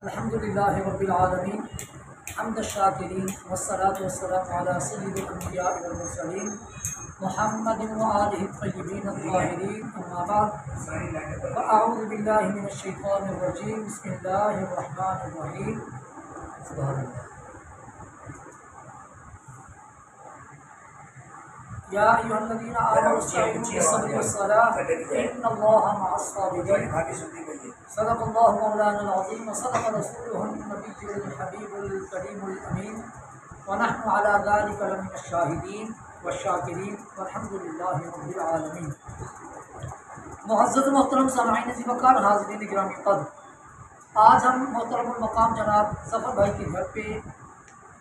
الحمدللہ رب العالمین حمد الشاکرین والصلاة والسلام علی سید الانبیاء والمرسلین محمد وآلہ الطیبین الطاہرین اما بعد فاعوذ باللہ من الشیطان الرجیم بسم اللہ الرحمن الرحیم سبحان اللہ یا ایھا الذین آمنوا استعینوا بالصبر والصلاۃ ان اللہ مع الصابرین صدق اللہ مولانا العظیم وصدق رسولہ النبی الحبیب الکریم الامین ونحن علی ذلک لمن الشاہدین والشاکرین والحمد للہ رب العالمین۔ معزز محترم سامعین عزیز وقار، حاضرین گرامی قدر، آج ہم محترم المقام جناب ظفر بھائی کے گھر پہ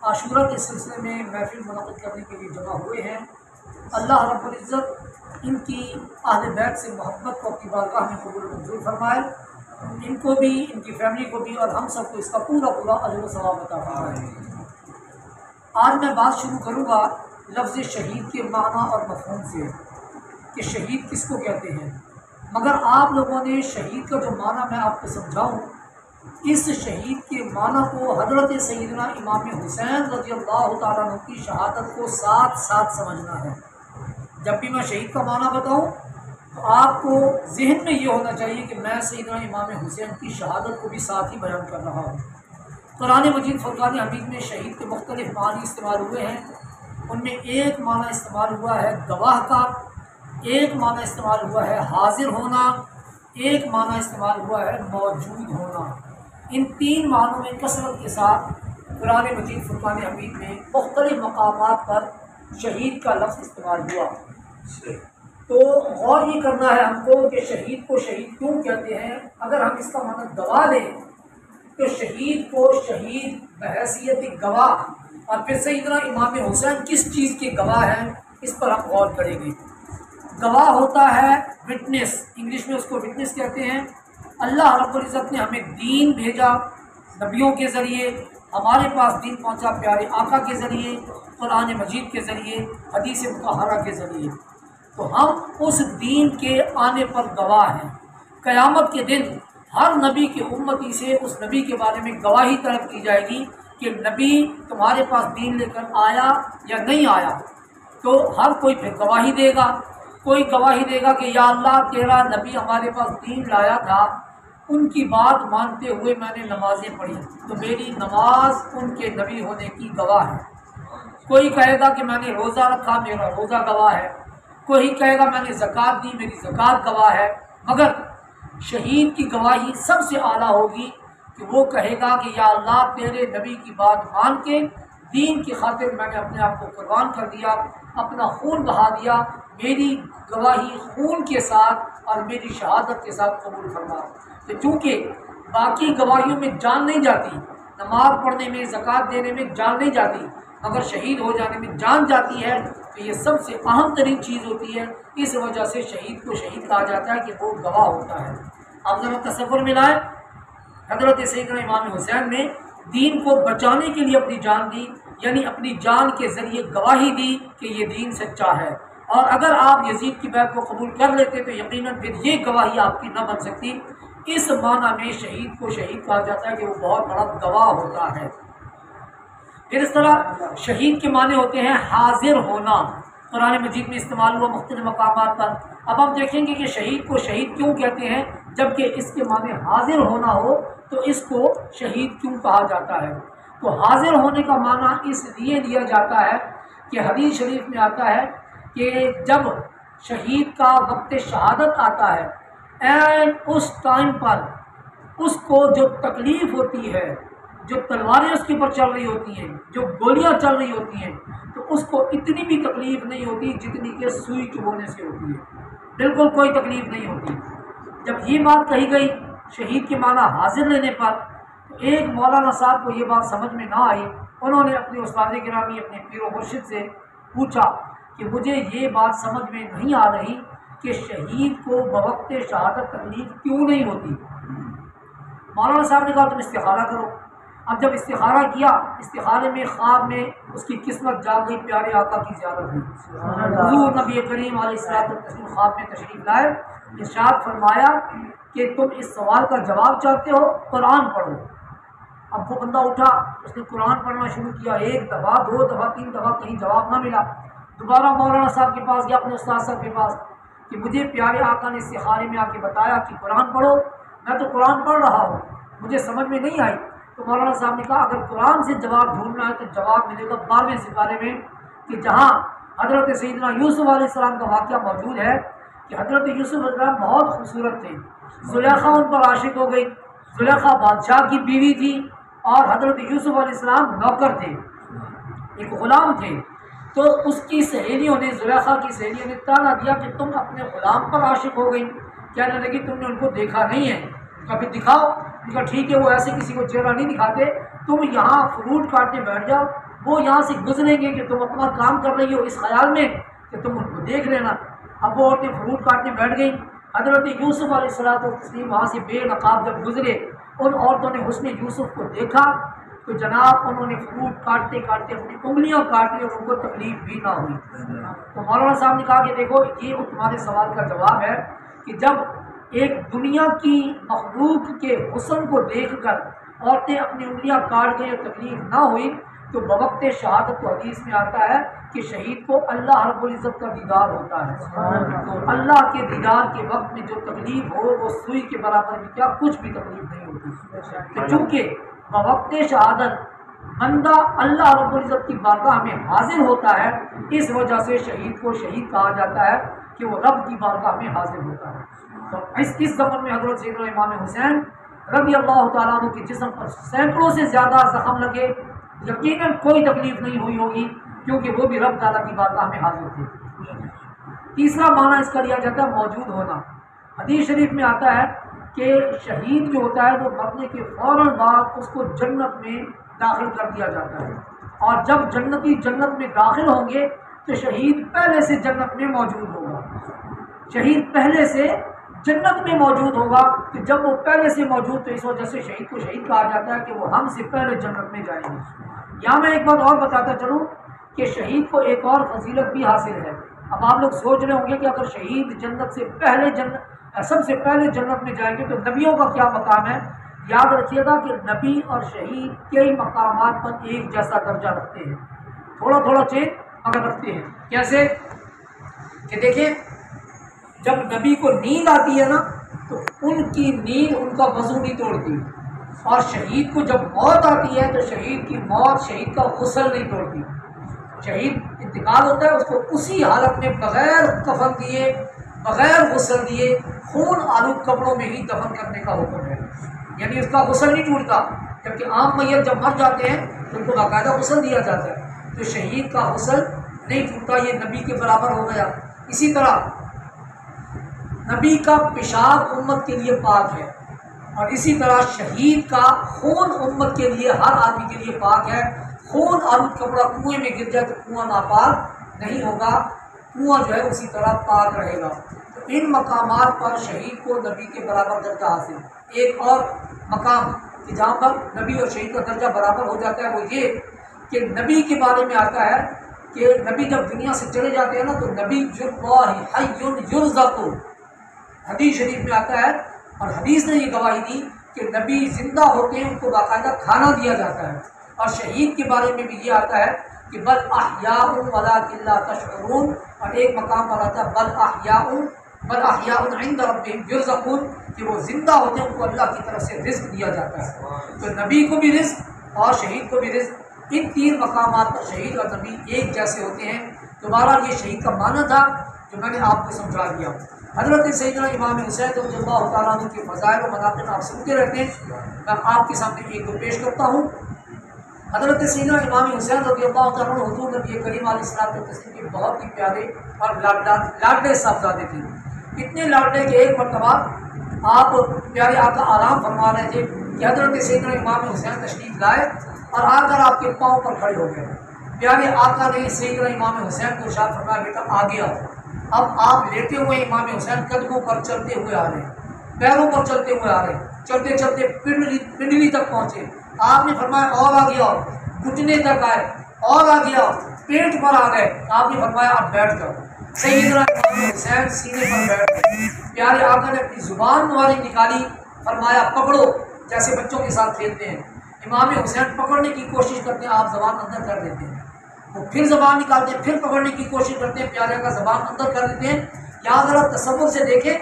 عاشورہ کے سلسلے میں محفل منعقد کرنے کے لیے جمع ہوئے ہیں۔ اللہ رب العزت ان کی اہل بیت سے محبت کو اپنی بارگاہ میں قبول منظور فرمائے، ان کو بھی، ان کی فیملی کو بھی اور ہم سب کو اس کا پورا اجر و ثواب عطا فرمائے۔ آج میں بات شروع کروں گا لفظ شہید کے معنی اور مفہوم سے کہ شہید کس کو کہتے ہیں، مگر آپ لوگوں نے شہید کا جو معنی میں آپ کو سمجھاؤں، اس شہید کے معنی کو حضرت سیدنا امام حسین رضی اللہ تعالیٰ عنہ کی شہادت کو ساتھ ساتھ سمجھنا ہے۔ جب بھی میں شہید کا معنی بتاؤں تو آپ کو ذہن میں یہ ہونا چاہیے کہ میں سیدنا امام حسین کی شہادت کو بھی ساتھ ہی بیان کر رہا ہوں۔ قرآن مجید فرقان حمید میں شہید کے مختلف معنی استعمال ہوئے ہیں، ان میں ایک معنی استعمال ہوا ہے گواہ کا، ایک معنی استعمال ہوا ہے حاضر ہونا، ایک معنی استعمال ہوا ہے موجود ہونا۔ ان تین معنوں میں کثرت کے ساتھ قرآن مجید فرقان حمید میں مختلف مقامات پر شہید کا لفظ استعمال ہوا۔ تو غور یہ کرنا ہے ہم کو کہ شہید کو شہید کیوں کہتے ہیں۔ اگر ہم اس کا معنی گواہ لیں تو شہید کو شہید بحیثیت گواہ، اور پھر سیدنا امام حسین کس چیز کے گواہ ہیں اس پر ہم غور کریں گے۔ گواہ ہوتا ہے وٹنس، انگلش میں اس کو وٹنس کہتے ہیں۔ اللہ رب العزت نے ہمیں دین بھیجا نبیوں کے ذریعے، ہمارے پاس دین پہنچا پیارے آقا کے ذریعے، قرآن مجید کے ذریعے، حدیث مطہرہ کے ذریعے، تو ہم اس دین کے آنے پر گواہ ہیں۔ قیامت کے دن ہر نبی کی امتی سے اس نبی کے بارے میں گواہی طلب کی جائے گی کہ نبی تمہارے پاس دین لے کر آیا یا نہیں آیا، تو ہر کوئی پھر گواہی دے گا۔ کوئی گواہی دے گا کہ یا اللہ تیرا نبی ہمارے پاس دین لایا تھا، ان کی بات مانتے ہوئے میں نے نمازیں پڑھی، تو میری نماز ان کے نبی ہونے کی گواہ ہے۔ کوئی کہے گا کہ میں نے روزہ رکھا، میرا روزہ گواہ ہے۔ کوئی کہے گا میں نے زکوٰۃ دی، میری زکوٰۃ گواہ ہے۔ مگر شہید کی گواہی سب سے اعلیٰ ہوگی کہ وہ کہے گا کہ یا اللہ تیرے نبی کی بات مان کے دین کی خاطر میں نے اپنے آپ کو قربان کر دیا، اپنا خون بہا دیا، میری گواہی خون کے ساتھ اور میری شہادت کے ساتھ قبول فرما۔ تو چونکہ باقی گواہیوں میں جان نہیں جاتی، نماز پڑھنے میں، زکوٰۃ دینے میں جان نہیں جاتی، اگر شہید ہو جانے میں جان جاتی ہے تو یہ سب سے اہم ترین چیز ہوتی ہے۔ اس وجہ سے شہید کو شہید کہا جاتا ہے کہ وہ گواہ ہوتا ہے۔ اب ذرا تصور میں لائیں، حضرت سیدنا امام حسین نے دین کو بچانے کے لیے اپنی جان دی، یعنی اپنی جان کے ذریعے گواہی دی کہ یہ دین سچا ہے، اور اگر آپ یزید کی بیعت کو قبول کر لیتے تو یقیناً پھر یہ گواہی آپ کی نہ بن سکتی۔ اس معنی میں شہید کو شہید کہا جاتا ہے کہ وہ بہت بڑا گواہ ہوتا ہے۔ پھر اس طرح شہید کے معنی ہوتے ہیں حاضر ہونا، قرآن مجید میں استعمال ہوا مختلف مقامات پر۔ اب ہم دیکھیں گے کہ شہید کو شہید کیوں کہتے ہیں، جبکہ اس کے معنی حاضر ہونا ہو تو اس کو شہید کیوں کہا جاتا ہے۔ تو حاضر ہونے کا معنی اس لیے لیا جاتا ہے کہ حدیث شریف میں آتا ہے کہ جب شہید کا وقت شہادت آتا ہے، اینڈ اس ٹائم پر اس کو جو تکلیف ہوتی ہے، جو تلواریں اس کے اوپر چل رہی ہوتی ہیں، جو گولیاں چل رہی ہوتی ہیں، تو اس کو اتنی بھی تکلیف نہیں ہوتی جتنی کہ سوئی چبھونے سے ہوتی ہے، بالکل کوئی تکلیف نہیں ہوتی۔ جب یہ بات کہی گئی شہید کے معنی حاضر لینے پر، تو ایک مولانا صاحب کو یہ بات سمجھ میں نہ آئی، انہوں نے اپنے استاد گرامی، اپنے پیر و مرشد سے پوچھا کہ مجھے یہ بات سمجھ میں نہیں آ رہی کہ شہید کو بوقت شہادت تکلیف کیوں نہیں ہوتی۔ مولانا صاحب نے کہا تم استخارہ کرو۔ اب جب استخارہ کیا، استخارے میں خواب میں اس کی قسمت جاگ گئی، پیارے آقا کی زیارت ہوئی، حضور نبی کریم علیہ الصلوۃ والتسلیم خواب میں تشریف لائے، ارشاد فرمایا کہ تم اس سوال کا جواب چاہتے ہو، قرآن پڑھو۔ اب وہ بندہ اٹھا، اس نے قرآن پڑھنا شروع کیا، 1 دفعہ 2 دفعہ 3 دفعہ، کہیں جواب نہ ملا۔ دوبارہ مولانا صاحب کے پاس گیا، اپنے استاد صاحب کے پاس، کہ مجھے پیارے آقا نے استخارے میں آ کے بتایا کہ قرآن پڑھو، میں تو قرآن پڑھ رہا ہوں، مجھے سمجھ میں نہیں آئی۔ تو مولانا صاحب نے کہا اگر قرآن سے جواب ڈھونڈنا ہے تو جواب ملے گا 12ویں سپارے میں، کہ جہاں حضرت سیدنا یوسف علیہ السلام کا واقعہ موجود ہے کہ حضرت یوسف علیہ السلام بہت خوبصورت تھے، زلیخا ان پر عاشق ہو گئی۔ زلیخا بادشاہ کی بیوی تھی اور حضرت یوسف علیہ السلام نوکر تھے، ایک غلام تھے۔ تو اس کی سہیلیوں نے، زلیخا کی سہیلیوں نے تانا دیا کہ تم اپنے غلام پر عاشق ہو گئی، کہنے لگی تم نے ان کو دیکھا نہیں ہے، کبھی دکھاؤ۔ ان کا ٹھیک ہے، وہ ایسے کسی کو چہرہ نہیں دکھاتے، تم یہاں فروٹ کاٹنے بیٹھ جاؤ، وہ یہاں سے گزریں گے کہ تم اپنا کام کر رہی ہو اس خیال میں کہ تم ان کو دیکھ لینا۔ اب وہ عورتیں فروٹ کاٹنے بیٹھ گئیں۔ حضرت یوسف علیہ السلام وہاں سے بے نقاب جب گزرے، ان عورتوں نے حسن یوسف کو دیکھا تو جناب انہوں نے فروٹ کاٹتے کاٹتے اپنی انگلیاں کاٹ لی اور ان کو تکلیف بھی نہ ہوئی۔ تو مولانا صاحب نے کہا کہ دیکھو یہ تمہارے سوال کا جواب ہے کہ جب ایک دنیا کی مخلوق کے حسن کو دیکھ کر عورتیں اپنی انگلیاں کاٹ گئی اور تکلیف نہ ہوئی، تو بوقت شہادت تو حدیث میں آتا ہے کہ شہید کو اللہ رب العزت کا دیدار ہوتا ہے، تو اللہ کے دیدار کے وقت میں جو تکلیف ہو وہ سوئی کے برابر بھی کیا کچھ بھی تکلیف نہیں ہوتی۔ تو چونکہ بوقت شہادت بندہ اللہ رب العزت کی بارگاہ میں حاضر ہوتا ہے، اس وجہ سے شہید کو شہید کہا جاتا ہے کہ وہ رب کی بارگاہ میں حاضر ہوتا ہے۔ تو اس زمن میں حضرت سیدنا امام حسین رضی اللہ تعالیٰ عنہ کے جسم پر سینکڑوں سے زیادہ زخم لگے، یقیناً کوئی تکلیف نہیں ہوئی ہوگی کیونکہ وہ بھی رب تعالیٰ کی بارگاہ میں حاضر تھے۔ تیسرا معنی اس کا لیا جاتا ہے موجود ہونا۔ حدیث شریف میں آتا ہے کہ شہید جو ہوتا ہے وہ مرنے کے فوراً بعد اس کو جنت میں داخل کر دیا جاتا ہے، اور جب جنتی جنت میں داخل ہوں گے تو شہید پہلے سے جنت میں موجود ہوگا، شہید پہلے سے جنت میں موجود ہوگا، کہ جب وہ پہلے سے موجود تو اس وجہ سے شہید کو شہید کہا جاتا ہے کہ وہ ہم سے پہلے جنت میں جائیں گے۔ یہاں میں ایک بات اور بتاتا چلوں کہ شہید کو ایک اور فضیلت بھی حاصل ہے۔ اب آپ لوگ سوچ رہے ہوں گے کہ اگر شہید جنت سے پہلے سب سے پہلے جنت میں جائیں گے تو نبیوں کا کیا مقام ہے؟ یاد رکھیے گا کہ نبی اور شہید کئی مقامات پر ایک جیسا درجہ رکھتے ہیں، تھوڑا تھوڑا چینج مگر رکھتے ہیں۔ کیسے کہ دیکھیں جب نبی کو نیند آتی ہے نا تو ان کی نیند ان کا وضو نہیں توڑتی، اور شہید کو جب موت آتی ہے تو شہید کی موت شہید کا غسل نہیں توڑتی۔ شہید انتقال ہوتا ہے اس کو اسی حالت میں بغیر کفن دیے، بغیر غسل دیے، خون آلود کپڑوں میں ہی دفن کرنے کا حکم ہے، یعنی اس کا غسل نہیں ٹوٹتا۔ جبکہ عام میت جب مر جاتے ہیں تو ان کو باقاعدہ غسل دیا جاتا ہے، تو شہید کا غسل نہیں ٹوٹتا، یہ نبی کے برابر ہو گیا۔ اسی طرح نبی کا پیشاب امت کے لیے پاک ہے، اور اسی طرح شہید کا خون امت کے لیے، ہر آدمی کے لیے پاک ہے۔ خون آلود کپڑا کنویں میں گر جائے تو کنواں ناپاک نہیں ہوگا، کنواں جو ہے اسی طرح پاک رہے گا۔ تو ان مقامات پر شہید کو نبی کے برابر درجہ حاصل۔ ایک اور مقام کہ جہاں پر نبی اور شہید کا درجہ برابر ہو جاتا ہے وہ یہ کہ نبی کے بارے میں آتا ہے کہ نبی جب دنیا سے چلے جاتے ہیں نا تو نبی حی یرزق، حدیث شریف میں آتا ہے، اور حدیث نے یہ گواہی دی کہ نبی زندہ ہوتے ہیں ان کو باقاعدہ کھانا دیا جاتا ہے۔ اور شہید کے بارے میں بھی یہ آتا ہے کہ بل احیاء ولکن لا تشعرون، اور ایک مقام پر آتا ہے بل احیاء عند ربہم یرزقون، کہ وہ زندہ ہوتے ہیں ان کو اللہ کی طرف سے رزق دیا جاتا ہے۔ تو نبی کو بھی رزق اور شہید کو بھی رزق، ان تین مقامات پر شہید اور نبی ایک جیسے ہوتے ہیں۔ دوبارہ یہ شہید کا معنی تھا جو میں نے آپ کو سمجھا دیا۔ حضرت سیدنا امام حسین رضی اللہ تعالیٰ عنہ کے فضائل و مناقب آپ سنتے رہتے ہیں، میں آپ کے سامنے ایک دو پیش کرتا ہوں۔ حضرت سیدنا امام حسین رضی اللہ تعالیٰ عنہ حضور نبی کریم علیہ الصلوۃ والتسلیم کے بہت ہی پیارے اور لاڈلے صاحبزادے تھے، اتنے لاڈلے کہ ایک مرتبہ آپ پیارے آقا آرام فرما رہے تھے کہ حضرت سیدنا امام حسین تشریف لائے اور آ کر آپ کے پاؤں پر کھڑے ہو گئے۔ پیارے آقا نے سیدنا امام حسین کو ارشاد فرمایا بیٹا آگے آؤ۔ اب آپ لیٹے ہوئے امام حسین قدموں پر چلتے ہوئے آ رہے ہیں، پیروں پر چلتے ہوئے آ رہے ہیں، چلتے چلتے پنڈلی تک پہنچے۔ آپ نے فرمایا اور آگے آؤ، گھٹنے تک آئے، اور آگے آؤ، پیٹ پر آ گئے۔ آپ نے فرمایا اب بیٹھ جاؤ۔ سیدنا امام حسین سینے پر بیٹھ گئے۔ پیارے آقا نے اپنی زبان والی نکالی، فرمایا پکڑو، جیسے بچوں کے ساتھ کھیلتے ہیں۔ امام حسین پکڑنے کی کوشش کرتے ہیں، آپ زبان اندر کر دیتے ہیں، وہ پھر زبان نکالتے ہیں، پھر پکڑنے کی کوشش کرتے ہیں، پیارے کا زبان اندر کر دیتے ہیں۔ یا ذرا تصور سے دیکھیں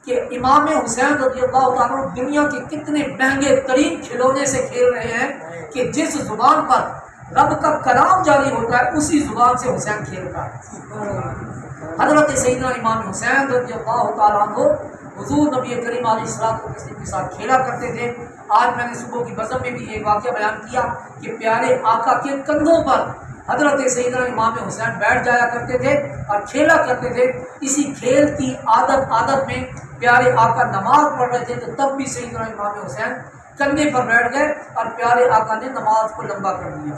کہ امام حسین رضی اللہ تعالیٰ دنیا کے کتنے مہنگے ترین کھلونے سے کھیل رہے ہیں کہ جس زبان پر رب کا کلام جاری ہوتا ہے اسی زبان سے حسین کھیلتا ہے۔ حضرت سیدنا امام حسین رضی اللہ تعالیٰ عنہ حضور نبی کریم علیہ الصلوۃ والتسلیم کے ساتھ کھیلا کرتے تھے۔ آج میں نے صبح کی بزم میں بھی ایک واقعہ بیان کیا کہ پیارے آقا کے کندھوں پر حضرت سیدنا امام حسین بیٹھ جایا کرتے تھے اور کھیلا کرتے تھے۔ اسی کھیل کی عادت میں پیارے آقا نماز پڑھ رہے تھے تو تب بھی سیدنا امام حسین کندھے پر بیٹھ گئے اور پیارے آقا نے نماز کو لمبا کر دیا۔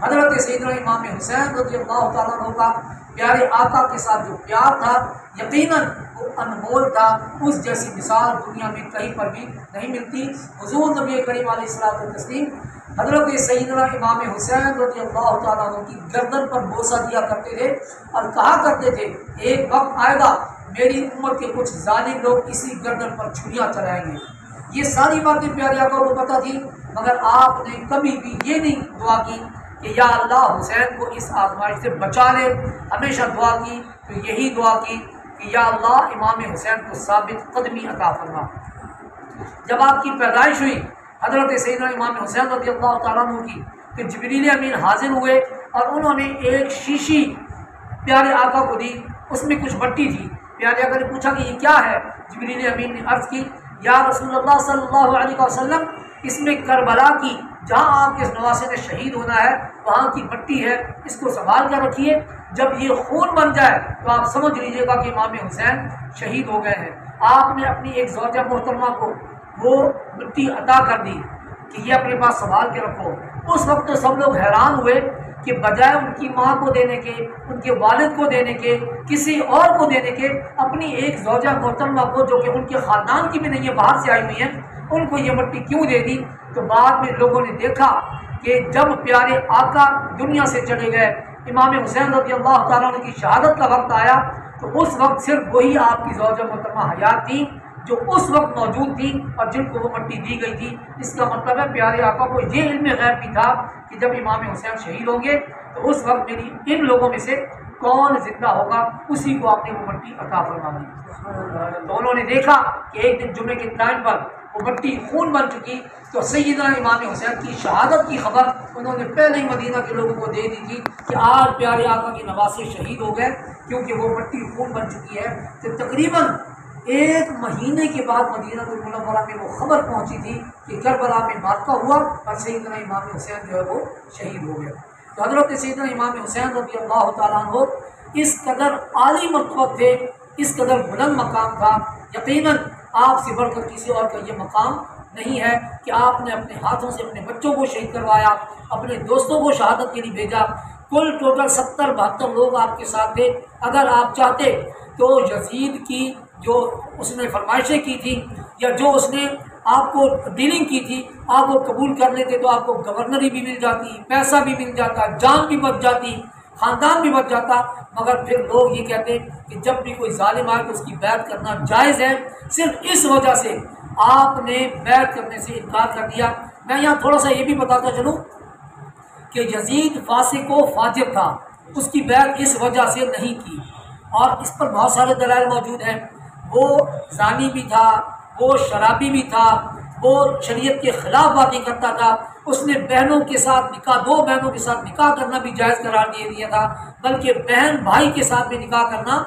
حضرت سیدنا امام حسین رضی اللہ تعالیٰ عنہ کا پیارے آقا کے ساتھ جو پیار تھا یقیناً وہ انمول تھا، اس جیسی مثال دنیا میں کہیں پر بھی نہیں ملتی۔ حضور نبی کریم علیہ الصلوۃ والتسلیم حضرت سیدنا امام حسین رضی اللہ تعالیٰ عنہ کی گردن پر بوسہ دیا کرتے تھے اور کہا کرتے تھے ایک وقت آئے گا میری امت کے کچھ ظالم لوگ اسی گردن پر چھریاں چلائیں گے۔ یہ ساری باتیں پیارے آقا کو پتہ تھی، مگر آپ نے کبھی بھی یہ نہیں دعا کی کہ یا اللہ حسین کو اس آزمائش سے بچا لے، ہمیشہ دعا کی تو یہی دعا کی کہ یا اللہ امام حسین کو ثابت قدمی عطا فرما۔ جب آپ کی پیدائش ہوئی حضرت سیدنا امام حسین رضی اللہ تعالیٰ عنہ کی کہ جبریل امین حاضر ہوئے اور انہوں نے ایک شیشی پیارے آقا کو دی، اس میں کچھ مٹی تھی۔ پیارے آقا نے پوچھا کہ یہ کیا ہے؟ جبریل امین نے عرض کی یا رسول اللہ صلی اللہ علیہ وسلم اس میں کربلا کی جہاں آپ کے نواسے نے شہید ہونا ہے وہاں کی مٹی ہے، اس کو سنبھال کر رکھیے، جب یہ خون بن جائے تو آپ سمجھ لیجیے گا کہ امام حسین شہید ہو گئے ہیں۔ آپ نے اپنی ایک زوجہ محترمہ کو وہ مٹی عطا کر دی کہ یہ اپنے پاس سنبھال کے رکھو۔ اس وقت تو سب لوگ حیران ہوئے کہ بجائے ان کی ماں کو دینے کے، ان کے والد کو دینے کے، کسی اور کو دینے کے، اپنی ایک زوجہ محترمہ کو جو کہ ان کے خاندان کی بھی نہیں ہے، باہر سے آئی ہوئی ہیں، ان کو یہ مٹی کیوں دے دی؟ تو بعد میں لوگوں نے دیکھا کہ جب پیارے آقا دنیا سے چلے گئے، امام حسین رضی اللہ تعالیٰ عنہ کی شہادت کا وقت آیا تو اس وقت صرف وہی آپ کی زوجہ محترمہ حیات تھی جو اس وقت موجود تھی اور جن کو وہ مٹی دی گئی تھی۔ اس کا مطلب ہے پیارے آقا کو یہ علم غیب بھی تھا کہ جب امام حسین شہید ہوں گے تو اس وقت میری ان لوگوں میں سے کون زندہ ہوگا، اسی کو آپ نے وہ مٹی عطا فرما دی۔ تو انہوں نے دیکھا کہ ایک دن جمعے کے ٹائم پر وہ مٹی خون بن چکی تو سیدنا امام حسین کی شہادت کی خبر انہوں نے پہلے ہی مدینہ کے لوگوں کو دے دی تھی کہ آج پیارے آقا کے نواسے شہید ہو گئے، کیونکہ وہ مٹی خون بن چکی ہے۔ تو تقریباً ایک مہینے کے بعد مدینہ المنورہ میں وہ خبر پہنچی تھی کہ کربلا میں معرکہ ہوا اور سیدنا امام حسین جو ہے وہ شہید ہو گئے۔ تو حضرت سیدنا امام حسین رضی اللہ تعالیٰ عنہ اس قدر عالی مرتبہ تھے، اس قدر بلند مقام تھا، یقیناً آپ سے بڑھ کر کسی اور کا یہ مقام نہیں ہے کہ آپ نے اپنے ہاتھوں سے اپنے بچوں کو شہید کروایا، اپنے دوستوں کو شہادت کے لیے بھیجا۔ کل ٹوٹل 70-72 لوگ آپ کے ساتھ تھے۔ اگر آپ چاہتے تو یزید کی جو اس نے فرمائشیں کی تھی یا جو اس نے آپ کو ڈیلنگ کی تھی آپ وہ قبول کر لیتے تو آپ کو گورنری بھی مل جاتی، پیسہ بھی مل جاتا، جان بھی بچ جاتی، خاندان بھی بچ جاتا، مگر پھر لوگ یہ کہتے کہ جب بھی کوئی ظالم آئے تو اس کی بیعت کرنا جائز ہے۔ صرف اس وجہ سے آپ نے بیعت کرنے سے انکار کر دیا۔ میں یہاں تھوڑا سا یہ بھی بتاتا چلوں کہ یزید فاسق و فاجر تھا، اس کی بیعت اس وجہ سے نہیں کی، اور اس پر بہت سارے دلائل موجود ہیں۔ وہ زانی بھی تھا، وہ شرابی بھی تھا، وہ شریعت کے خلاف باتیں کرتا تھا، اس نے بہنوں کے ساتھ نکاح، 2 بہنوں کے ساتھ نکاح کرنا بھی جائز قرار دے دیا تھا، بلکہ بہن بھائی کے ساتھ بھی نکاح کرنا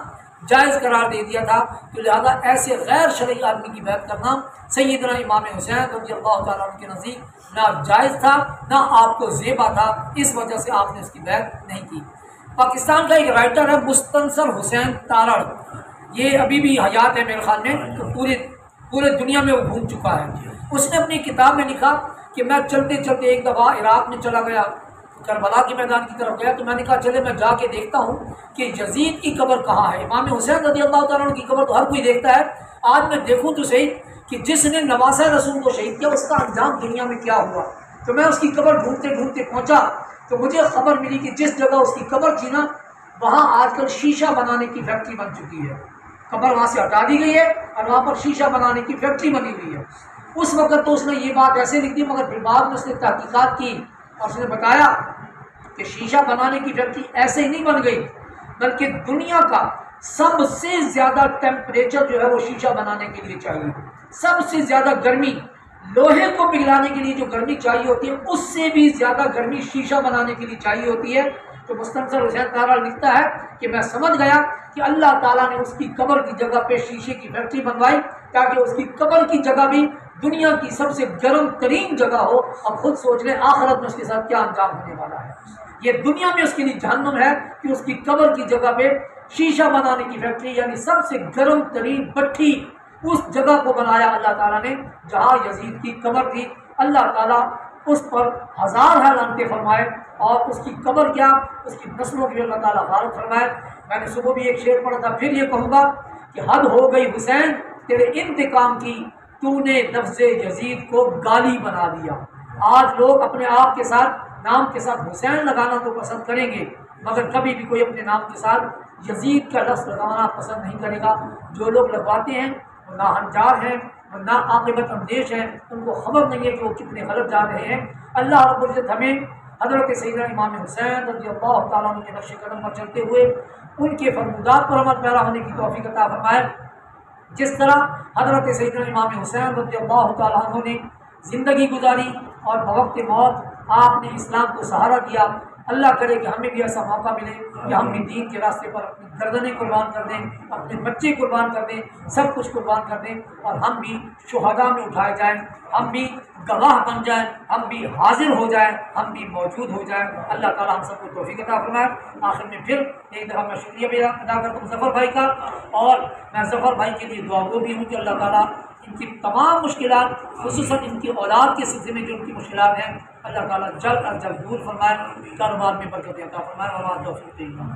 جائز قرار دے دیا تھا۔ تو لہذا ایسے غیر شرعی آدمی کی بیعت کرنا سیدنا امام حسین رضی اللہ تعالیٰ عنہ کے نزدیک نہ جائز تھا نہ آپ کو زیبا تھا، اس وجہ سے آپ نے اس کی بیعت نہیں کی۔ پاکستان کا ایک رائٹر ہے مستنصر حسین تارڑ، یہ ابھی بھی حیات ہے میرے خیال میں، تو پورے دنیا میں وہ گھوم چکا ہے۔ اس نے اپنی کتاب میں لکھا کہ میں چلتے چلتے ایک دفعہ عراق میں چلا گیا، کربلا کے میدان کی طرف گیا، تو میں نے کہا چلے میں جا کے دیکھتا ہوں کہ یزید کی قبر کہاں ہے۔ امام حسین رضی اللہ تعالیٰ عنہ کی قبر تو ہر کوئی دیکھتا ہے، آج میں دیکھوں تو صحیح کہ جس نے نواسہ رسول کو شہید کیا اس کا انجام دنیا میں کیا ہوا۔ تو میں اس کی قبر ڈھونڈتے ڈھونڈتے پہنچا تو مجھے خبر ملی کہ جس جگہ اس کی قبر تھی نا وہاں آج کل شیشہ بنانے کی فیکٹری بن چکی ہے، قبر وہاں سے ہٹا دی گئی ہے اور وہاں پر شیشہ بنانے کی فیکٹری بنی ہوئی ہے۔ اس وقت تو اس نے یہ بات ایسے لکھ دی، مگر پھر بعد میں اس نے تحقیقات کی اور اس نے بتایا کہ شیشہ بنانے کی فیکٹری ایسے ہی نہیں بن گئی، بلکہ دنیا کا سب سے زیادہ ٹیمپریچر جو ہے وہ شیشہ بنانے کے لیے چاہیے، سب سے زیادہ گرمی لوہے کو پگھلانے کے لیے جو گرمی چاہیے ہوتی ہے اس سے بھی زیادہ گرمی شیشہ بنانے کے لیے چاہیے ہوتی ہے۔ تو مستنصر حسین تارڑ لکھتا ہے کہ میں سمجھ گیا کہ اللہ تعالیٰ نے اس کی قبر کی جگہ پہ شیشے کی فیکٹری بنوائی تاکہ اس کی قبر کی جگہ بھی دنیا کی سب سے گرم ترین جگہ ہو۔ اب خود سوچ لیں آخرت میں اس کے ساتھ کیا انجام ہونے والا ہے۔ یہ دنیا میں اس کے لیے جہنم ہے کہ اس کی قبر کی جگہ پہ شیشہ بنانے کی فیکٹری، یعنی سب سے گرم ترین بھٹی اس جگہ کو بنایا اللہ تعالیٰ نے جہاں یزید کی قبر تھی۔ اللہ تعالیٰ اس پر ہزار لعنتیں فرمائے اور اس کی قبر کیا اس کی نسلوں کی اللہ تعالیٰ غارت فرمائے۔ میں نے صبح بھی ایک شعر پڑھا تھا، پھر یہ کہوں گا کہ حد ہو گئی حسین تیرے انتقام کی، تو نے لفظ یزید کو گالی بنا دیا۔ آج لوگ اپنے آپ کے ساتھ نام کے ساتھ حسین لگانا تو پسند کریں گے، مگر کبھی بھی کوئی اپنے نام کے ساتھ یزید کا لفظ لگانا پسند نہیں کرے گا۔ جو لوگ لگواتے ہیں وہ ناہنجار ہیں، نہ عاقبت اندیش ہیں، ان کو خبر نہیں ہے کہ وہ کتنے غلط جا رہے ہیں۔ اللہ رب العزت ہمیں حضرت سیدنا امام حسین رضی اللہ تعالیٰ عنہ کے نقش قدم پر چلتے ہوئے ان کے فرمودات پر عمل پیرا ہونے کی توفیق عطا فرمائے۔ جس طرح حضرت سیدنا امام حسین رضی اللہ تعالیٰ عنہ نے زندگی گزاری اور بوقت موت آپ نے اسلام کو سہارا دیا، اللہ کرے کہ ہمیں بھی ایسا موقع ملے کہ ہم بھی دین کے راستے پر اپنی گردنیں قربان کر دیں، اپنے بچے قربان کر دیں، سب کچھ قربان کر دیں اور ہم بھی شہداء میں اٹھائے جائیں، ہم بھی گواہ بن جائیں، ہم بھی حاضر ہو جائیں، ہم بھی موجود ہو جائیں۔ اللہ تعالیٰ ہم سب کو توفیق عطا فرمائے۔ آخر میں پھر ایک دفعہ میں شکریہ بھی ادا کرتا ہوں ظفر بھائی کا، اور میں ظفر بھائی کے لیے دعا گو بھی ہوں کہ اللہ تعالیٰ ان کی تمام مشکلات، خصوصاً ان کی اولاد کے سلسلے میں جو ان کی مشکلات ہیں، اللہ تعالیٰ جلد از جلد دور فرمائے، کاروبار میں برکت عطا فرمائے۔